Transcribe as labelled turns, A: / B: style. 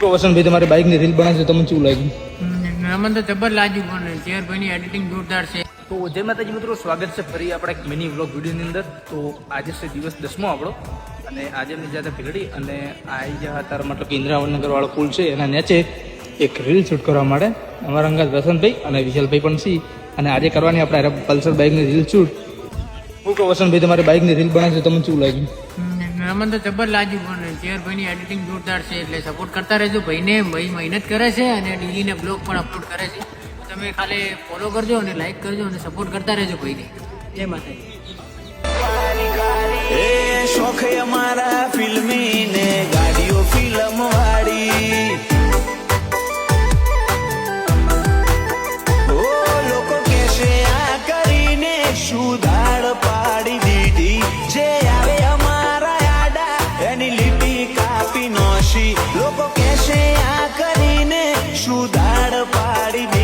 A: શું કહો વસંતભાઈ, તમારી બાઇકની રીલ બનાવશે તમને શું લાગ્યું?
B: મને તો જબર લાગ્યું, પણ ચેરભાઈની એડિટિંગ જોરદાર છે.
A: તો જય માતાજી મિત્રો, સ્વાગત છે ફરી આપણા એક મિની વ્લોગ વિડીયોની અંદર. તો આજે છે દિવસ 10મો આપણો, અને આજે અમે જ્યાં હતા ભીલડી અને આવી ગયા હતા મતલબ કે ઇન્દ્રાવનગર વાળો પુલ છે એના નીચે એક રીલ શૂટ કરવા માટે અમારા અંગાત વસંતભાઈ અને વિશાલભાઈ પણ છે. અને આજે કરવાની આપણે પલ્સર બાઇકની રીલ શૂટ. શું કહો વસંતભાઈ, તમારી બાઇકની રીલ બનાવશે તમને શું લાગ્યું?
B: મને તો જબર લાગ્યું, પણ ચેરભાઈની એડિટિંગ જોરદાર છે. એટલે સપોર્ટ કરતા રહેજો ભાઈને. ભાઈ મહેનત કરે છે અને ડેલીને બ્લોગ પણ અપલોડ કરે છે. તમે ખાલી ફોલો કરજો અને લાઈક કરજો અને સપોર્ટ કરતા રહેજો ભાઈને. જય માતાજી.
C: શોખ અમારા ફિલ્મી ને ગાડીઓ ફિલ્મ વાળી, ઓ લોકો કેશે આ કરીને શું દાળ પાડી દીધી. જે આવે અમારા આડા એની લીટી કાપી નોશી. લોકો કેશે આ કરીને શું દાળ પાડી દીધી.